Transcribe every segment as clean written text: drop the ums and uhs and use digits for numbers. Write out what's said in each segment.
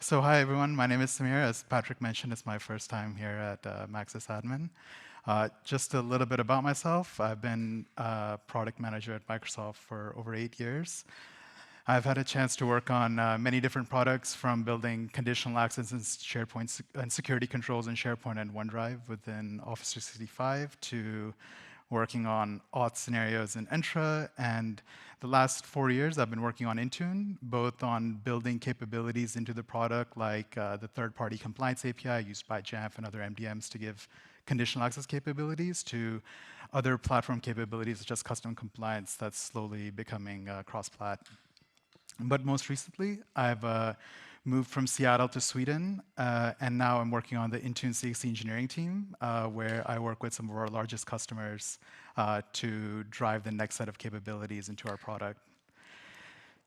So hi everyone, my name is Samir. As Patrick mentioned, it's my first time here at Maxis Admin. Just a little bit about myself. I've been a product manager at Microsoft for over 8 years. I've had a chance to work on many different products, from building conditional access and SharePoint and security controls in SharePoint and OneDrive within Office 365 to working on auth scenarios in Entra. And the last 4 years, I've been working on Intune, both on building capabilities into the product, like the third-party compliance API used by Jamf and other MDMs to give conditional access capabilities, to other platform capabilities such as custom compliance that's slowly becoming cross-plat. But most recently, I've moved from Seattle to Sweden, and now I'm working on the Intune CXC engineering team, where I work with some of our largest customers to drive the next set of capabilities into our product.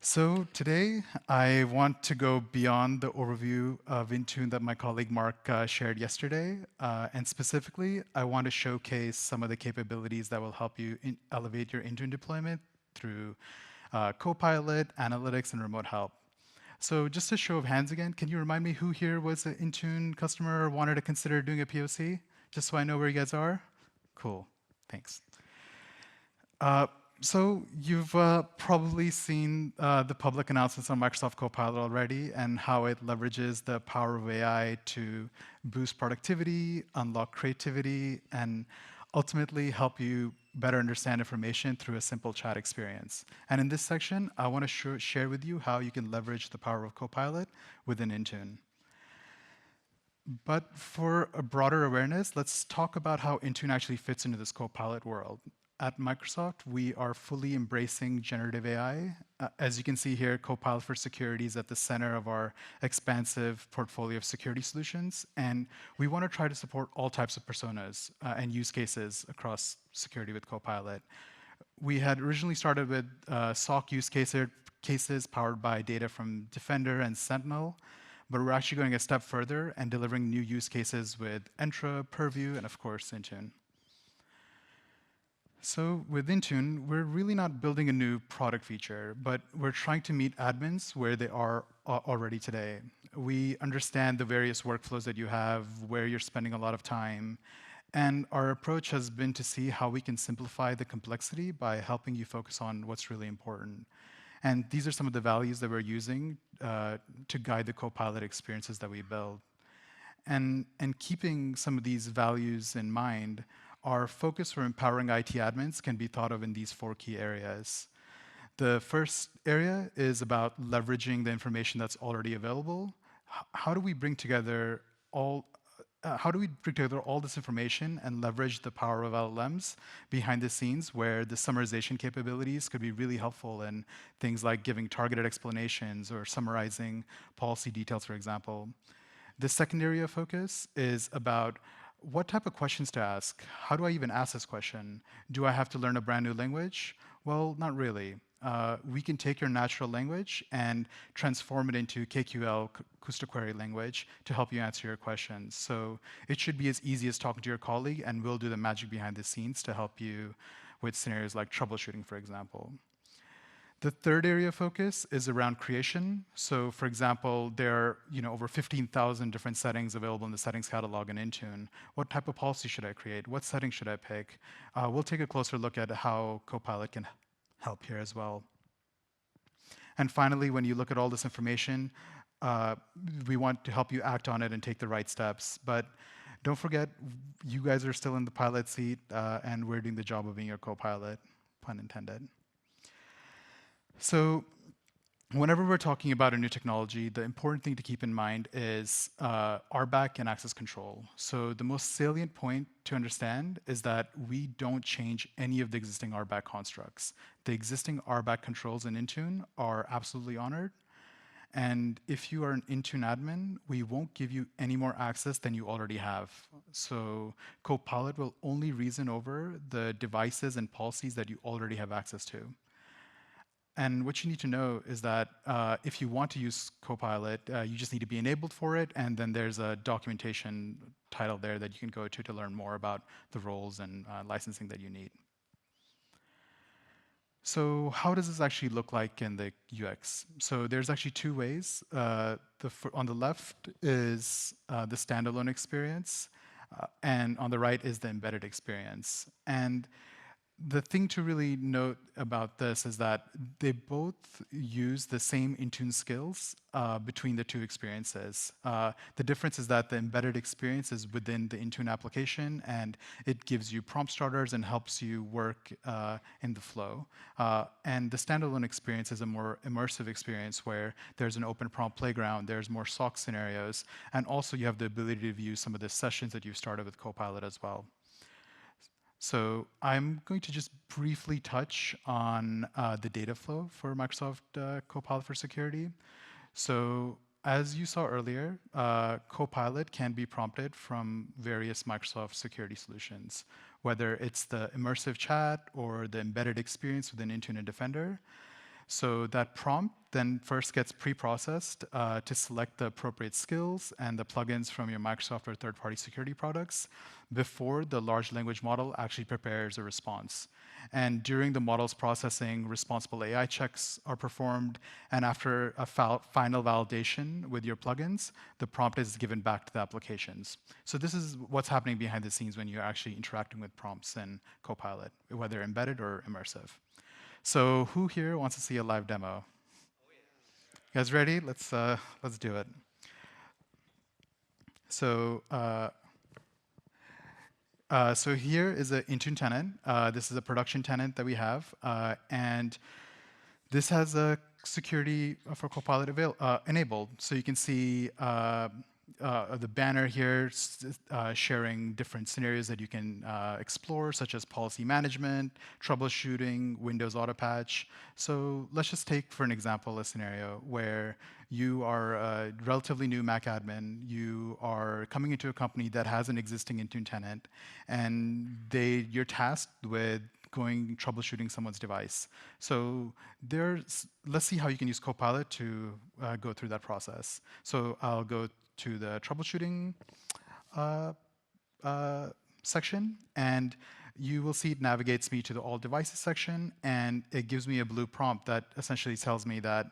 So today, I want to go beyond the overview of Intune that my colleague Mark shared yesterday. And specifically, I want to showcase some of the capabilities that will help you elevate your Intune deployment through Copilot, analytics, and remote help. So just a show of hands again, can you remind me who here was an Intune customer or wanted to consider doing a POC? Just so I know where you guys are? Cool, thanks. So you've probably seen the public announcements on Microsoft Copilot already and how it leverages the power of AI to boost productivity, unlock creativity, and ultimately help you better understand information through a simple chat experience. And in this section, I want to share with you how you can leverage the power of Copilot within Intune. But for a broader awareness, let's talk about how Intune actually fits into this Copilot world. At Microsoft, we are fully embracing generative AI. As you can see here, Copilot for Security is at the center of our expansive portfolio of security solutions. And we want to try to support all types of personas and use cases across security with Copilot. We had originally started with SOC use cases powered by data from Defender and Sentinel, but we're actually going a step further and delivering new use cases with Entra, Purview, and of course, Intune. So with Intune, we're really not building a new product feature, but we're trying to meet admins where they are already today. We understand the various workflows that you have, where you're spending a lot of time, and our approach has been to see how we can simplify the complexity by helping you focus on what's really important. And these are some of the values that we're using to guide the Copilot experiences that we build. And keeping some of these values in mind, our focus for empowering IT admins can be thought of in these 4 key areas. The first area is about leveraging the information that's already available. How do we bring together all this information and leverage the power of LLMs behind the scenes, where the summarization capabilities could be really helpful in things like giving targeted explanations or summarizing policy details, for example. The second area of focus is about what type of questions to ask. How do I even ask this question? Do I have to learn a brand new language? Well, not really. We can take your natural language and transform it into KQL, Kusta Query language, to help you answer your questions. So it should be as easy as talking to your colleague, and we'll do the magic behind the scenes to help you with scenarios like troubleshooting, for example. The third area of focus is around creation. So for example, there are over 15,000 different settings available in the settings catalog in Intune. What type of policy should I create? What settings should I pick? We'll take a closer look at how Copilot can help here as well. And finally, when you look at all this information, we want to help you act on it and take the right steps. But don't forget, you guys are still in the pilot seat, and we're doing the job of being your Copilot, pun intended. So whenever we're talking about a new technology, the important thing to keep in mind is RBAC and access control. So the most salient point to understand is that we don't change any of the existing RBAC constructs. The existing RBAC controls in Intune are absolutely honored. And if you are an Intune admin, we won't give you any more access than you already have. So Copilot will only reason over the devices and policies that you already have access to. And what you need to know is that if you want to use Copilot, you just need to be enabled for it, and then there's a documentation title there that you can go to learn more about the roles and licensing that you need. So how does this actually look like in the UX? So there's actually two ways. On the left is the standalone experience, and on the right is the embedded experience. And the thing to really note about this is that they both use the same Intune skills between the two experiences. The difference is that the embedded experience is within the Intune application, and it gives you prompt starters and helps you work in the flow. And the standalone experience is a more immersive experience where there's an open prompt playground, there's more SOC scenarios, and also you have the ability to view some of the sessions that you've started with Copilot as well. So I'm going to just briefly touch on the data flow for Microsoft Copilot for Security. So as you saw earlier, Copilot can be prompted from various Microsoft security solutions, whether it's the immersive chat or the embedded experience within Intune and Defender. So that prompt then first gets pre-processed to select the appropriate skills and the plugins from your Microsoft or third-party security products before the large language model actually prepares a response. And during the model's processing, responsible AI checks are performed, and after a final validation with your plugins, the prompt is given back to the applications. So this is what's happening behind the scenes when you're actually interacting with prompts in Copilot, whether embedded or immersive. So who here wants to see a live demo? You guys ready? Let's do it. So so here is an Intune tenant. This is a production tenant that we have, and this has a security for Copilot enabled. So you can see the banner here sharing different scenarios that you can explore, such as policy management, troubleshooting, Windows auto patch. So let's just take, for an example, a scenario where you are a relatively new Mac admin. You are coming into a company that has an existing Intune tenant, and you're tasked with going troubleshooting someone's device. So let's see how you can use Copilot to go through that process. So I'll go to the troubleshooting uh, section, and you will see it navigates me to the all devices section, and it gives me a blue prompt that essentially tells me that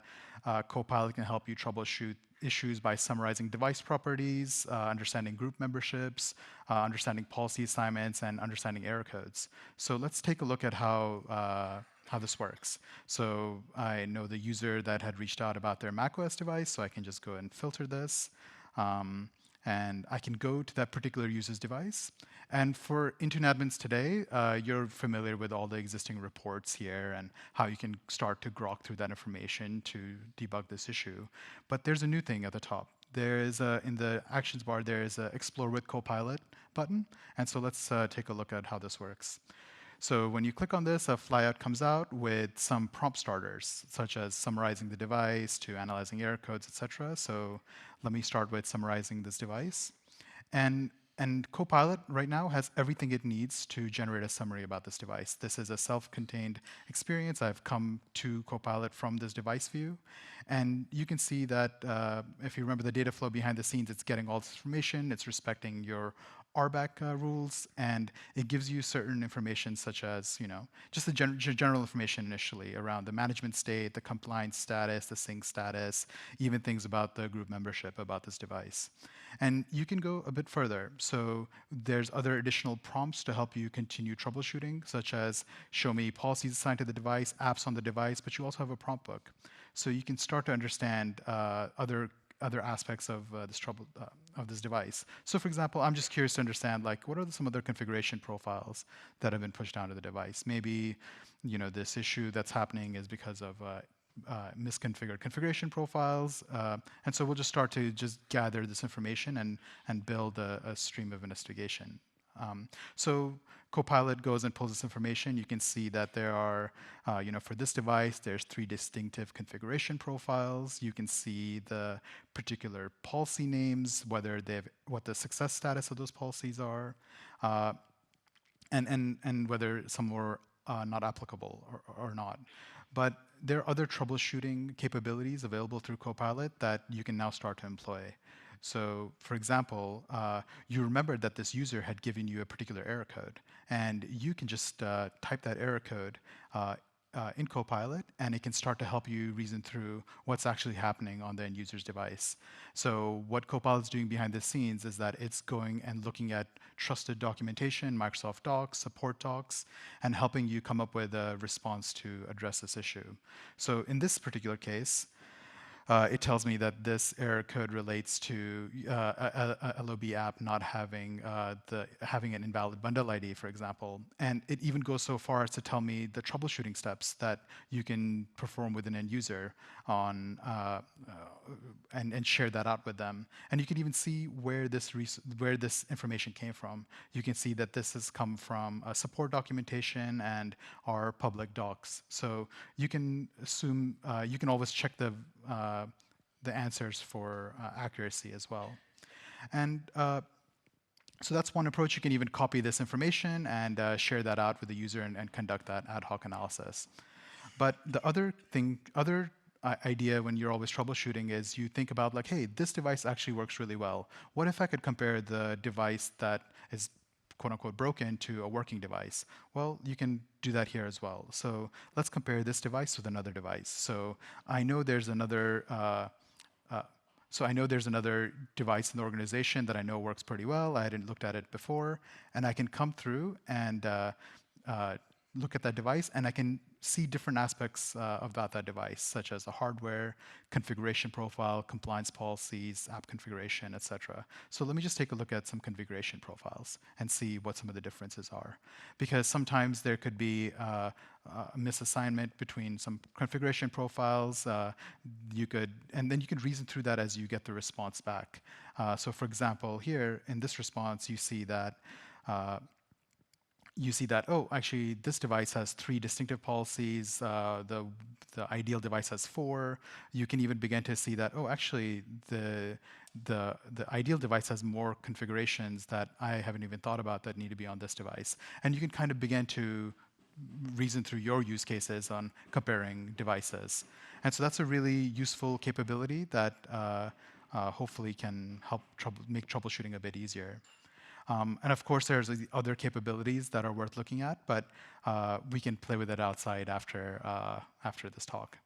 Copilot can help you troubleshoot issues by summarizing device properties, understanding group memberships, understanding policy assignments, and understanding error codes. So let's take a look at how this works. So I know the user that had reached out about their macOS device, so I can just go and filter this. And I can go to that particular user's device. And for Intune admins today, you're familiar with all the existing reports here and how you can start to grok through that information to debug this issue. But there's a new thing at the top. There is in the actions bar, there is a Explore with Copilot button. And so let's take a look at how this works. So when you click on this, a flyout comes out with some prompt starters, such as summarizing the device to analyzing error codes, etc. So let me start with summarizing this device. And Copilot right now has everything it needs to generate a summary about this device. This is a self-contained experience. I've come to Copilot from this device view. And you can see that if you remember the data flow behind the scenes, it's getting all this information. It's respecting your RBAC rules, and it gives you certain information such as, just the general information initially around the management state, the compliance status, the sync status, even things about the group membership about this device. And you can go a bit further. So there's other additional prompts to help you continue troubleshooting, such as show me policies assigned to the device, apps on the device, but you also have a prompt book. So you can start to understand other aspects of this device. So for example, I'm just curious to understand, like, what are some other configuration profiles that have been pushed onto the device? Maybe, this issue that's happening is because of misconfigured configuration profiles. And so we'll just start to just gather this information and build a stream of investigation. So Copilot goes and pulls this information. You can see that there are, for this device, there's 3 distinctive configuration profiles. You can see the particular policy names, what the success status of those policies are, and whether some were not applicable or not. But there are other troubleshooting capabilities available through Copilot that you can now start to employ. So, for example, you remember that this user had given you a particular error code, and you can just type that error code in Copilot, and it can start to help you reason through what's actually happening on the end user's device. So what Copilot's doing behind the scenes is that it's going and looking at trusted documentation, Microsoft Docs, support docs, and helping you come up with a response to address this issue. So in this particular case, it tells me that this error code relates to a LOB app not having an invalid bundle ID, for example. And it even goes so far as to tell me the troubleshooting steps that you can perform with an end user on and share that out with them. And you can even see where this information came from. You can see that this has come from support documentation and our public docs. So you can assume you can always check the answers for accuracy as well. And so that's one approach. You can even copy this information and share that out with the user and conduct that ad hoc analysis. But the other idea when you're always troubleshooting is you think about like, hey, this device actually works really well. What if I could compare the device that is quote unquote broken to a working device? Well, you can do that here as well. So let's compare this device with another device. So I know there's another device in the organization that I know works pretty well. I hadn't looked at it before, and I can come through and look at that device, and I can see different aspects about that device, such as the hardware, configuration profile, compliance policies, app configuration, etc. So let me just take a look at some configuration profiles and see what some of the differences are. Because sometimes there could be a misassignment between some configuration profiles. And then you could reason through that as you get the response back. So for example, here in this response, you see that oh, actually, this device has 3 distinctive policies. The ideal device has 4. You can even begin to see that, oh, actually, the ideal device has more configurations that I haven't even thought about that need to be on this device. And you can kind of begin to reason through your use cases on comparing devices. And so that's a really useful capability that hopefully can help make troubleshooting a bit easier. And of course, there's the other capabilities that are worth looking at, but we can play with it outside after this talk.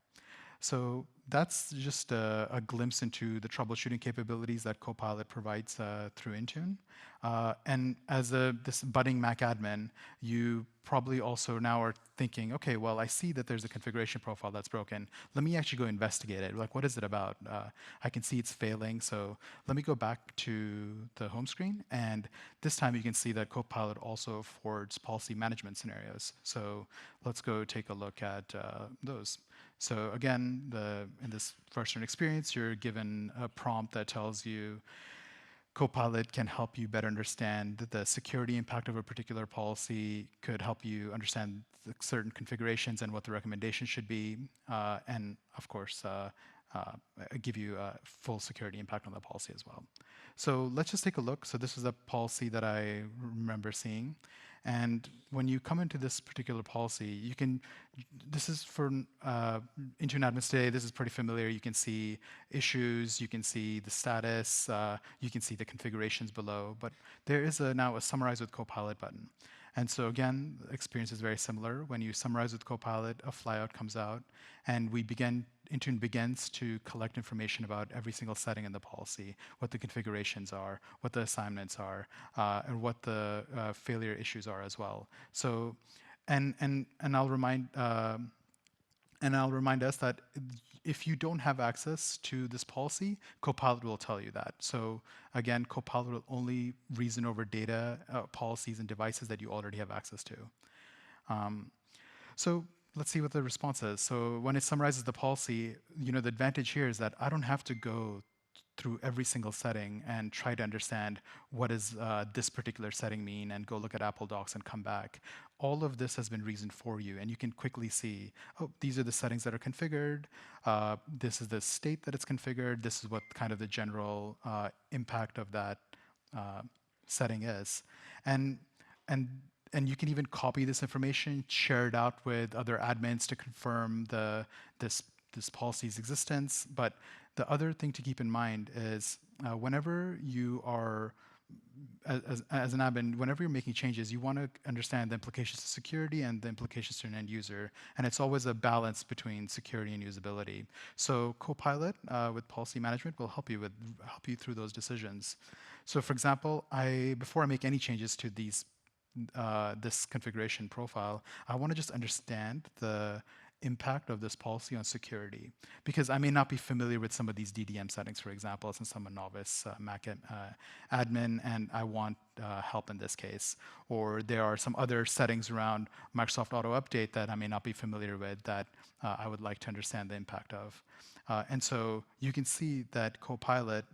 So that's just a glimpse into the troubleshooting capabilities that Copilot provides through Intune. And as this budding Mac admin, you probably also now are thinking, okay, well, I see that there's a configuration profile that's broken. Let me actually go investigate it. Like, what is it about? I can see it's failing, so let me go back to the home screen. And this time you can see that Copilot also affords policy management scenarios. So let's go take a look at those. So again, in this first-turn experience, you're given a prompt that tells you Copilot can help you better understand the security impact of a particular policy, could help you understand the certain configurations and what the recommendation should be, and of course, give you a full security impact on the policy as well. So let's just take a look. So this is a policy that I remember seeing. And when you come into this particular policy, you can, this is for Intune admins today, this is pretty familiar. You can see issues, you can see the status, you can see the configurations below, but there is now a Summarize with Copilot button. And so again, the experience is very similar. When you summarize with Copilot, a flyout comes out, and Intune begins to collect information about every single setting in the policy, what the configurations are, what the assignments are, and what the failure issues are as well. So, and I'll remind us that if you don't have access to this policy, Copilot will tell you that. So again, Copilot will only reason over data, policies, and devices that you already have access to. So let's see what the response is. So when it summarizes the policy, the advantage here is that I don't have to go through every single setting and try to understand what does this particular setting mean and go look at Apple Docs and come back. All of this has been reasoned for you, and you can quickly see, oh, these are the settings that are configured. This is the state that it's configured. This is what kind of the general impact of that setting is. And you can even copy this information, share it out with other admins to confirm this policy's existence. But the other thing to keep in mind is whenever you are as an admin, whenever you're making changes, you want to understand the implications to security and the implications to an end user. And it's always a balance between security and usability. So Copilot with policy management will help you through those decisions. So for example, before I make any changes to this configuration profile, I want to just understand the impact of this policy on security, because I may not be familiar with some of these DDM settings, for example, since I'm a novice Mac admin and I want help in this case. Or there are some other settings around Microsoft Auto Update that I may not be familiar with that I would like to understand the impact of. And so you can see that Copilot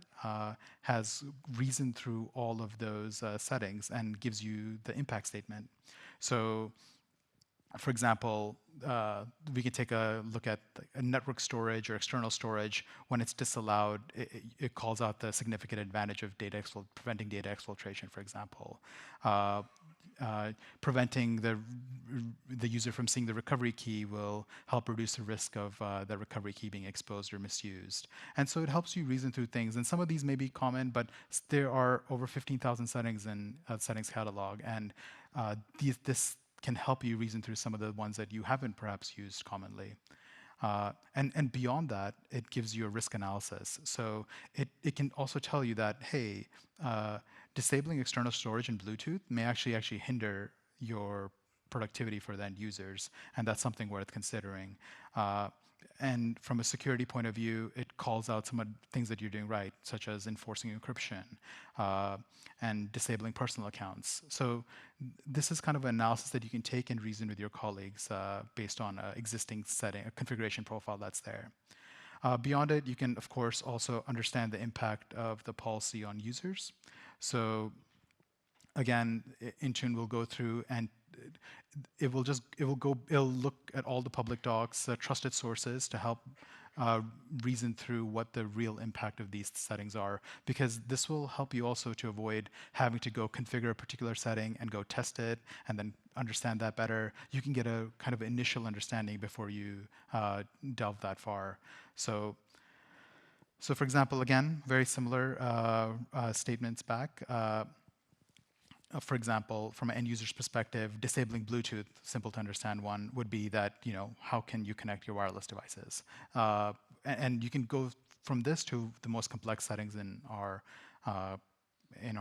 has reasoned through all of those settings and gives you the impact statement. So for example, we can take a look at a network storage or external storage. When it's disallowed, it calls out the significant advantage of preventing data exfiltration, for example. Preventing the user from seeing the recovery key will help reduce the risk of the recovery key being exposed or misused. And so it helps you reason through things. And some of these may be common, but there are over 15,000 settings in settings catalog. And this can help you reason through some of the ones that you haven't perhaps used commonly. And beyond that, it gives you a risk analysis. So it can also tell you that, hey, disabling external storage and Bluetooth may actually hinder your productivity for the end users, and that's something worth considering. And from a security point of view, it calls out some of the things that you're doing right, such as enforcing encryption and disabling personal accounts. So this is kind of an analysis that you can take and reason with your colleagues based on an existing setting, a configuration profile that's there. Beyond it, you can, of course, also understand the impact of the policy on users. So again, Intune will go through and it'll look at all the public docs, trusted sources to help reason through what the real impact of these settings are, because this will help you also to avoid having to go configure a particular setting and go test it and then understand that better. You can get a kind of initial understanding before you delve that far. So for example, again, very similar statements back. For example, from an end user's perspective, disabling Bluetooth, simple to understand one, would be that, how can you connect your wireless devices? And you can go from this to the most complex settings in our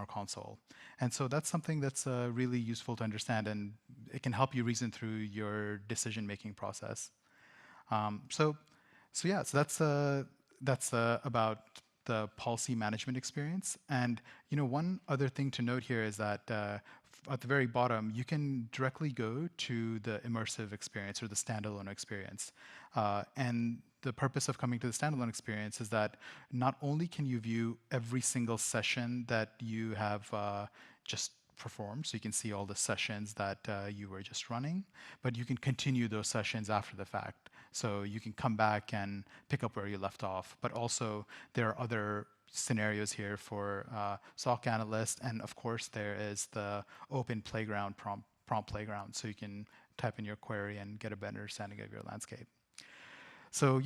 console. And so that's something that's really useful to understand, and it can help you reason through your decision-making process. So that's about the policy management experience. And one other thing to note here is that at the very bottom, you can directly go to the immersive experience or the standalone experience. And the purpose of coming to the standalone experience is that not only can you view every single session that you have just performed, so you can see all the sessions that you were just running, but you can continue those sessions after the fact. So you can come back and pick up where you left off. But also, there are other scenarios here for SOC analysts, and of course, there is the open playground prompt playground, so you can type in your query and get a better understanding of your landscape. So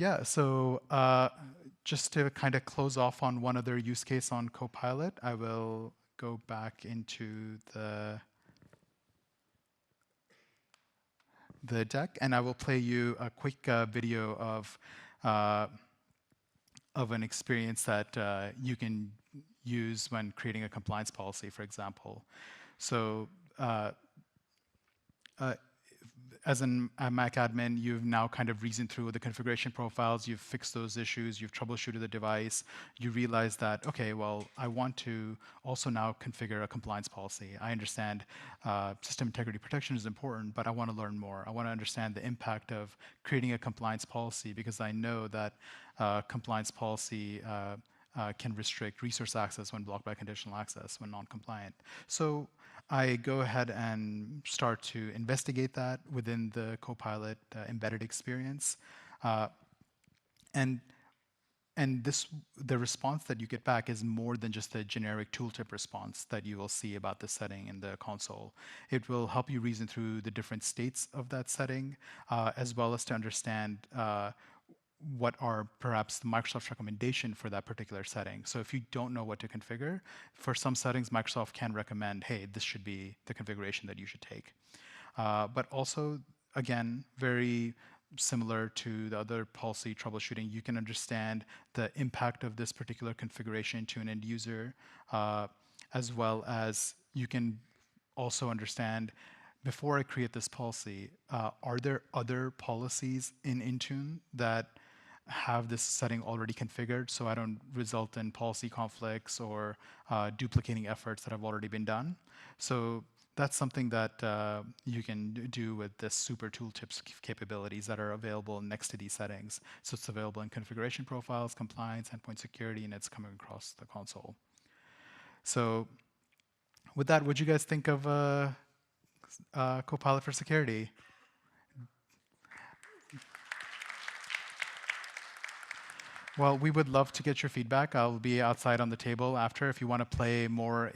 just to kind of close off on one other use case on Copilot, I will go back into the deck, and I will play you a quick video of an experience that you can use when creating a compliance policy, for example. So as a Mac admin, you've now kind of reasoned through the configuration profiles, you've fixed those issues, you've troubleshooted the device, you realize that, okay, well, I want to also now configure a compliance policy. I understand system integrity protection is important, but I want to learn more. I want to understand the impact of creating a compliance policy, because I know that compliance policy can restrict resource access when blocked by conditional access when non-compliant. So I go ahead and start to investigate that within the Copilot embedded experience. And the response that you get back is more than just a generic tooltip response that you will see about the setting in the console. It will help you reason through the different states of that setting, as well as to understand what are perhaps the Microsoft's recommendation for that particular setting. So if you don't know what to configure, for some settings, Microsoft can recommend, hey, this should be the configuration that you should take. But also, again, very similar to the other policy troubleshooting, you can understand the impact of this particular configuration to an end user, as well as you can also understand, before I create this policy, are there other policies in Intune that have this setting already configured so I don't result in policy conflicts or duplicating efforts that have already been done? So that's something that you can do with the super tooltips capabilities that are available next to these settings. So it's available in configuration profiles, compliance, endpoint security, and it's coming across the console. So with that, what do you guys think of Copilot for security? Well, we would love to get your feedback. I'll be outside on the table after. If you want to play more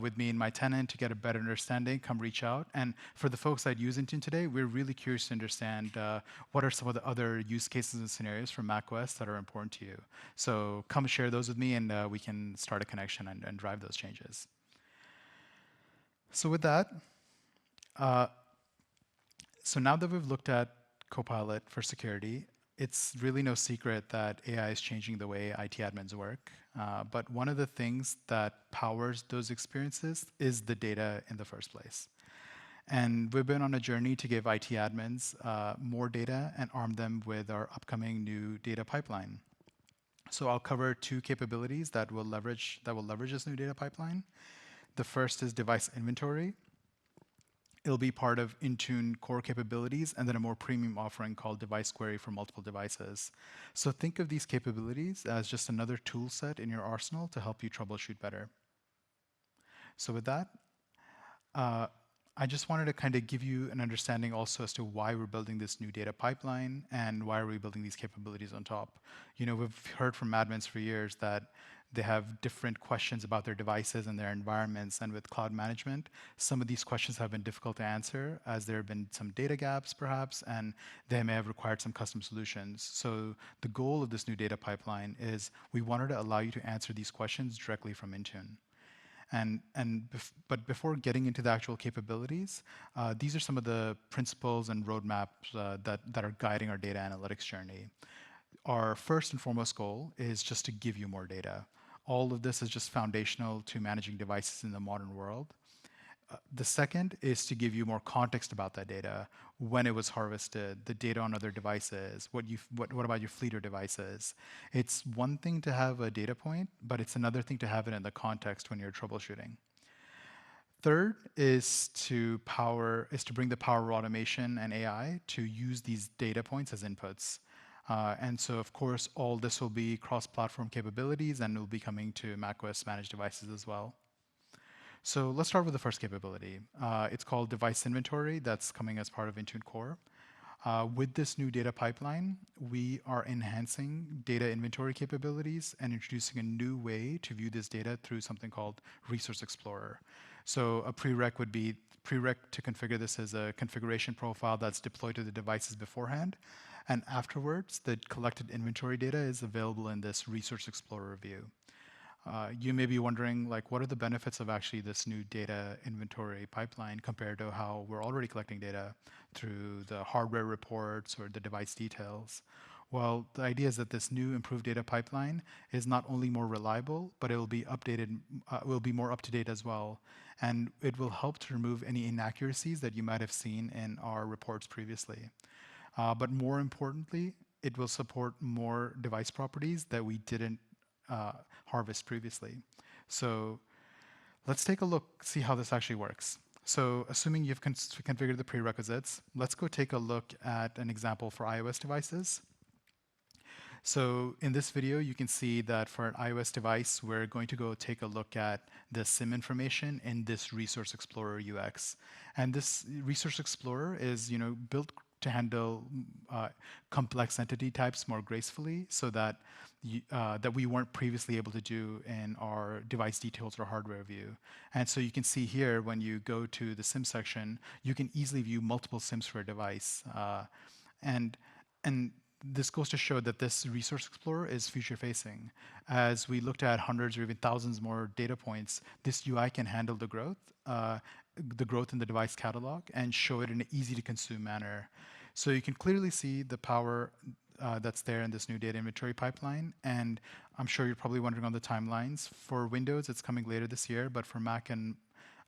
with me and my tenant to get a better understanding, come reach out. And for the folks that use Intune today, we're really curious to understand what are some of the other use cases and scenarios from macOS that are important to you. So come share those with me, and we can start a connection and drive those changes. So with that, uh, so now that we've looked at Copilot for security, it's really no secret that AI is changing the way IT admins work. But one of the things that powers those experiences is the data in the first place. And we've been on a journey to give IT admins more data and arm them with our upcoming new data pipeline. So I'll cover two capabilities that will leverage this new data pipeline. The first is device inventory. It'll be part of Intune core capabilities and then a more premium offering called Device Query for multiple devices. So think of these capabilities as just another tool set in your arsenal to help you troubleshoot better. So with that, I just wanted to kind of give you an understanding also as to why we're building this new data pipeline and why are we building these capabilities on top. We've heard from admins for years that they have different questions about their devices and their environments, and with cloud management, some of these questions have been difficult to answer as there have been some data gaps perhaps, and they may have required some custom solutions. So the goal of this new data pipeline is we wanted to allow you to answer these questions directly from Intune. But before getting into the actual capabilities, these are some of the principles and roadmaps that are guiding our data analytics journey. Our first and foremost goal is just to give you more data. All of this is just foundational to managing devices in the modern world. The second is to give you more context about that data, when it was harvested, the data on other devices, what about your fleet of devices. It's one thing to have a data point, but it's another thing to have it in the context when you're troubleshooting. Third is to bring the power of automation and AI to use these data points as inputs. And so, of course, all this will be cross-platform capabilities, and it will be coming to macOS managed devices as well. So let's start with the first capability. It's called Device Inventory. That's coming as part of Intune Core. With this new data pipeline, we are enhancing data inventory capabilities and introducing a new way to view this data through something called Resource Explorer. So a prereq to configure this as a configuration profile that's deployed to the devices beforehand. And afterwards, the collected inventory data is available in this Resource Explorer view. You may be wondering, what are the benefits of actually this new data inventory pipeline compared to how we're already collecting data through the hardware reports or the device details? Well, the idea is that this new improved data pipeline is not only more reliable, but it will be updated, will be more up to date as well. And it will help to remove any inaccuracies that you might have seen in our reports previously. But more importantly, it will support more device properties that we didn't harvest previously. So let's take a look, see how this actually works. So assuming you've configured the prerequisites, let's go take a look at an example for iOS devices. So in this video, you can see that for an iOS device, we're going to go take a look at the SIM information in this Resource Explorer UX. And this Resource Explorer is built to handle complex entity types more gracefully, so that that we weren't previously able to do in our device details or hardware view. And so you can see here, when you go to the SIM section, you can easily view multiple SIMs for a device. And this goes to show that this resource explorer is future facing. As we looked at hundreds or even thousands more data points, this UI can handle the growth in the device catalog and show it in an easy to consume manner. So you can clearly see the power that's there in this new data inventory pipeline. And I'm sure you're probably wondering on the timelines. For Windows, it's coming later this year, but for Mac and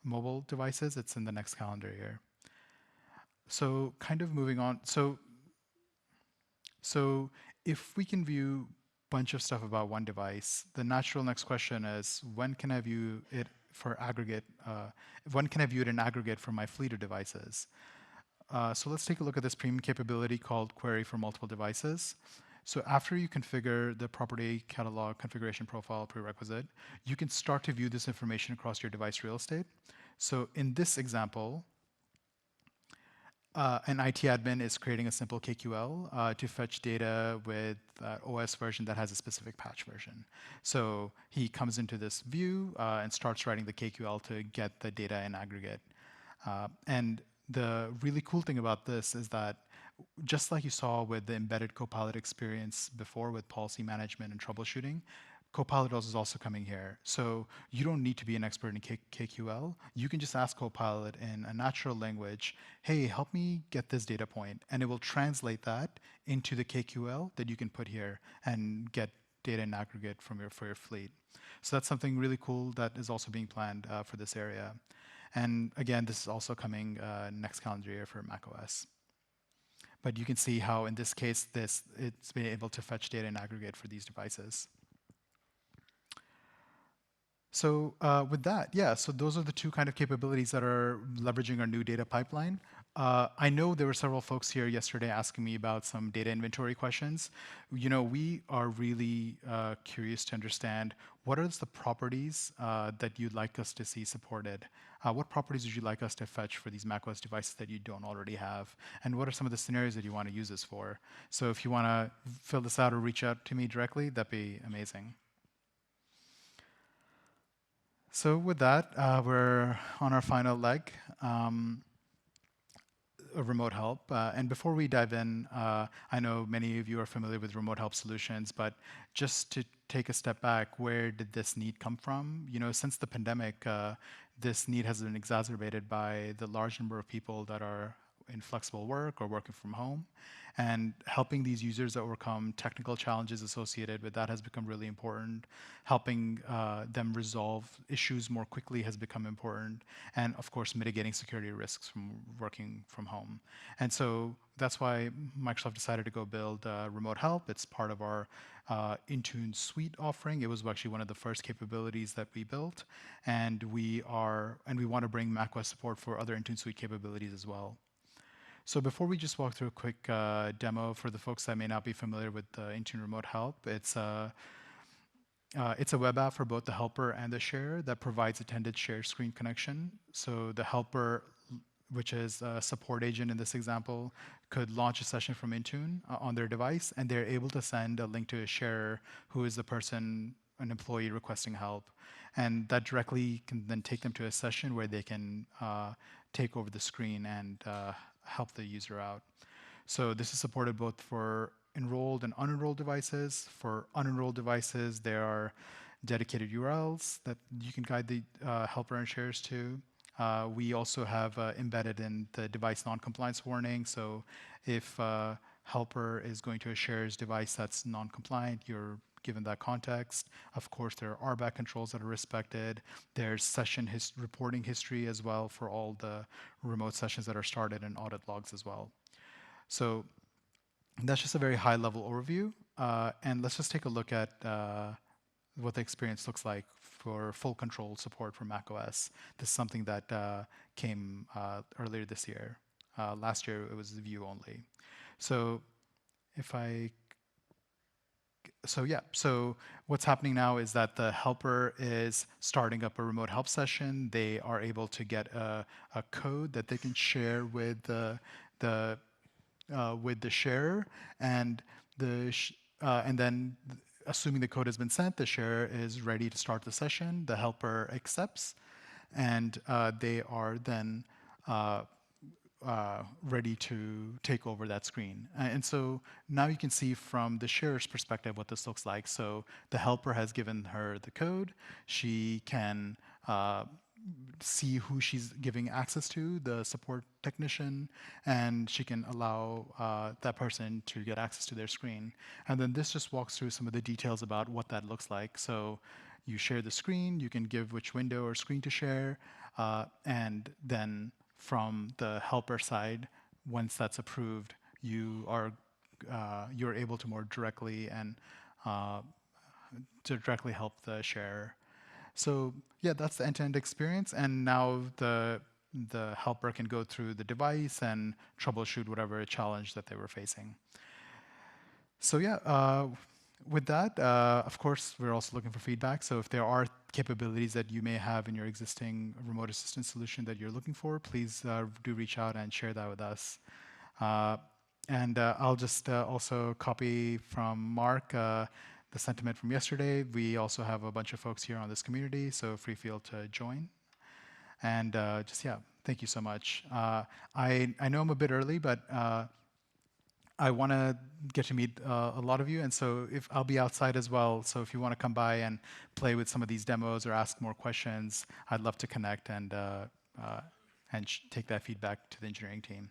mobile devices, it's in the next calendar year. So kind of moving on. So if we can view a bunch of stuff about one device, the natural next question is, when can I view it for aggregate? When can I view it in aggregate for my fleet of devices? So let's take a look at this premium capability called Query for Multiple Devices. So after you configure the property catalog configuration profile prerequisite, you can start to view this information across your device real estate. So in this example, an IT admin is creating a simple KQL to fetch data with OS version that has a specific patch version. So he comes into this view and starts writing the KQL to get the data in aggregate. And the really cool thing about this is that just like you saw with the embedded Copilot experience before with policy management and troubleshooting, Copilot is also coming here. So you don't need to be an expert in KQL. You can just ask Copilot in a natural language, hey, help me get this data point. And it will translate that into the KQL that you can put here and get data in aggregate for your fleet. So that's something really cool that is also being planned for this area. And again, this is also coming next calendar year for macOS. But you can see how in this case, it's been able to fetch data in aggregate for these devices. So with that, yeah, so those are the two kind of capabilities that are leveraging our new data pipeline. I know there were several folks here yesterday asking me about some data inventory questions. You know, we are really curious to understand what are the properties that you'd like us to see supported. What properties would you like us to fetch for these macOS devices that you don't already have? And what are some of the scenarios that you want to use this for? So if you want to fill this out or reach out to me directly, that'd be amazing. So with that, we're on our final leg, remote help. And before we dive in, I know many of you are familiar with remote help solutions, but just to take a step back, where did this need come from? You know, since the pandemic, this need has been exacerbated by the large number of people that are in flexible work or working from home. And helping these users overcome technical challenges associated with that has become really important. Helping them resolve issues more quickly has become important. And of course, mitigating security risks from working from home. And so that's why Microsoft decided to go build remote help. It's part of our Intune suite offering. It was actually one of the first capabilities that we built. And we want to bring macOS support for other Intune suite capabilities as well. So before we just walk through a quick demo for the folks that may not be familiar with Intune Remote Help, it's a web app for both the helper and the share that provides attended share screen connection. So the helper, which is a support agent in this example, could launch a session from Intune on their device, and they're able to send a link to a sharer who is the person, an employee requesting help. And that directly can then take them to a session where they can take over the screen and help the user out. So this is supported both for enrolled and unenrolled devices. For unenrolled devices, there are dedicated URLs that you can guide the helper and sharers to. We also have embedded in the device non-compliance warning. So if a helper is going to a sharer's device that's non-compliant, you're given that context. Of course, there are RBAC controls that are respected. There's session reporting history as well for all the remote sessions that are started and audit logs as well. So that's just a very high-level overview. And let's just take a look at what the experience looks like for full control support for macOS. This is something that came earlier this year. Last year, it was view only. So if I so what's happening now is that the helper is starting up a remote help session. They are able to get a code that they can share with the sharer, and then assuming the code has been sent, the sharer is ready to start the session. The helper accepts, and they are then ready to take over that screen. And so now you can see from the sharer's perspective what this looks like. So the helper has given her the code. She can see who she's giving access to, the support technician, and she can allow that person to get access to their screen. And then this just walks through some of the details about what that looks like. So you share the screen, you can give which window or screen to share, and then from the helper side, once that's approved, you're able to more directly and uh, to directly help the sharer. So yeah, that's the end-to-end experience, and now the helper can go through the device and troubleshoot whatever challenge that they were facing. So yeah, with that, of course, we're also looking for feedback. So if there are capabilities that you may have in your existing remote assistant solution that you're looking for, please do reach out and share that with us. Uh, and I'll just also copy from Mark the sentiment from yesterday. We also have a bunch of folks here on this community, so free feel to join. And just, yeah, thank you so much. I know I'm a bit early, but I want to get to meet a lot of you, and so if I'll be outside as well. So if you want to come by and play with some of these demos or ask more questions, I'd love to connect and take that feedback to the engineering team.